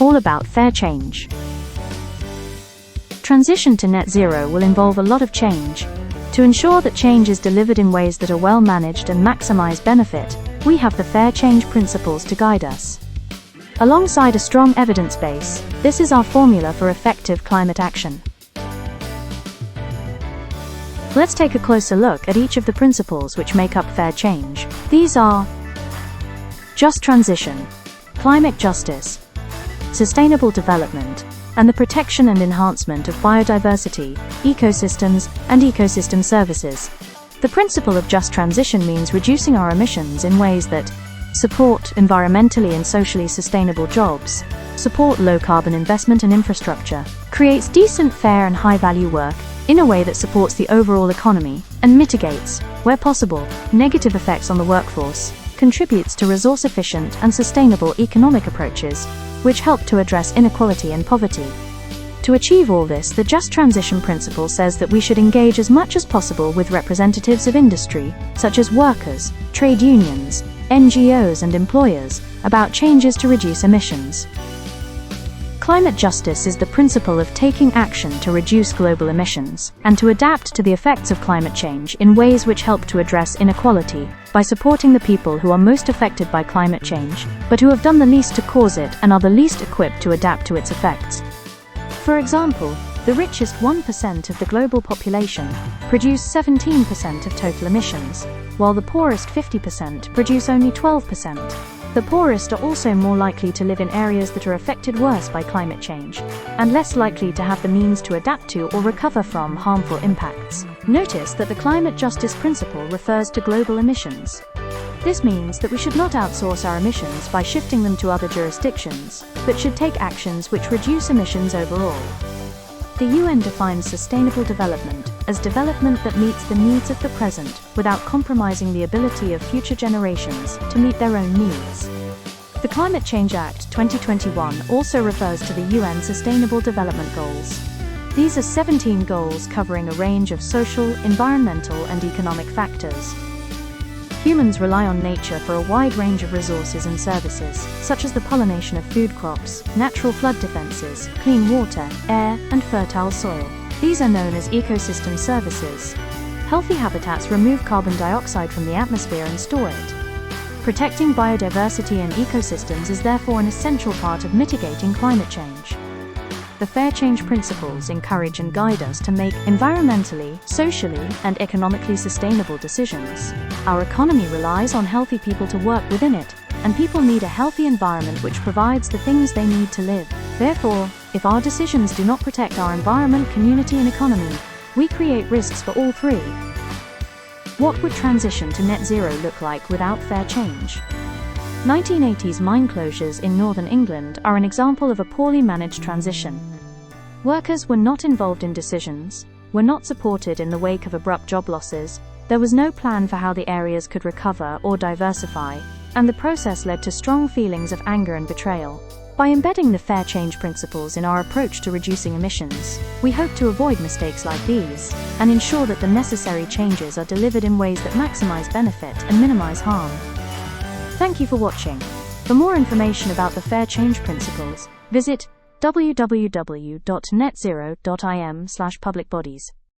all about fair change. Transition to net zero will involve a lot of change. To ensure that change is delivered in ways that are well managed and maximize benefit, we have the fair change principles to guide us. Alongside a strong evidence base, this is our formula for effective climate action. Let's take a closer look at each of the principles which make up fair change. These are just transition, climate justice, sustainable development, and the protection and enhancement of biodiversity, ecosystems, and ecosystem services. The principle of just transition means reducing our emissions in ways that support environmentally and socially sustainable jobs, support low-carbon investment and infrastructure, creates decent, fair, and high-value work in a way that supports the overall economy, and mitigates, where possible, negative effects on the workforce, contributes to resource-efficient and sustainable economic approaches, which help to address inequality and poverty. To achieve all this, the Just Transition Principle says that we should engage as much as possible with representatives of industry, such as workers, trade unions, NGOs, and employers, about changes to reduce emissions. Climate justice is the principle of taking action to reduce global emissions, and to adapt to the effects of climate change in ways which help to address inequality, by supporting the people who are most affected by climate change, but who have done the least to cause it and are the least equipped to adapt to its effects. For example, the richest 1% of the global population produce 17% of total emissions, while the poorest 50% produce only 12%. The poorest are also more likely to live in areas that are affected worse by climate change, and less likely to have the means to adapt to or recover from harmful impacts. Notice that the climate justice principle refers to global emissions. This means that we should not outsource our emissions by shifting them to other jurisdictions, but should take actions which reduce emissions overall. The UN defines sustainable development as development that meets the needs of the present without compromising the ability of future generations to meet their own needs. The Climate Change Act 2021 also refers to the UN Sustainable Development Goals. These are 17 goals covering a range of social, environmental, and economic factors. Humans rely on nature for a wide range of resources and services, such as the pollination of food crops, natural flood defenses, clean water, air, and fertile soil. These are known as ecosystem services. Healthy habitats remove carbon dioxide from the atmosphere and store it. Protecting biodiversity and ecosystems is therefore an essential part of mitigating climate change. The Fair Change Principles encourage and guide us to make environmentally, socially, and economically sustainable decisions. Our economy relies on healthy people to work within it, and people need a healthy environment which provides the things they need to live. Therefore, if our decisions do not protect our environment, community, and economy, we create risks for all three. What would transition to net zero look like without fair change? 1980s mine closures in northern England are an example of a poorly managed transition. Workers were not involved in decisions, were not supported in the wake of abrupt job losses, there was no plan for how the areas could recover or diversify, and the process led to strong feelings of anger and betrayal. By embedding the fair change principles in our approach to reducing emissions, we hope to avoid mistakes like these, and ensure that the necessary changes are delivered in ways that maximize benefit and minimize harm. Thank you for watching. For more information about the Fair Change Principles, visit www.netzero.im/publicbodies.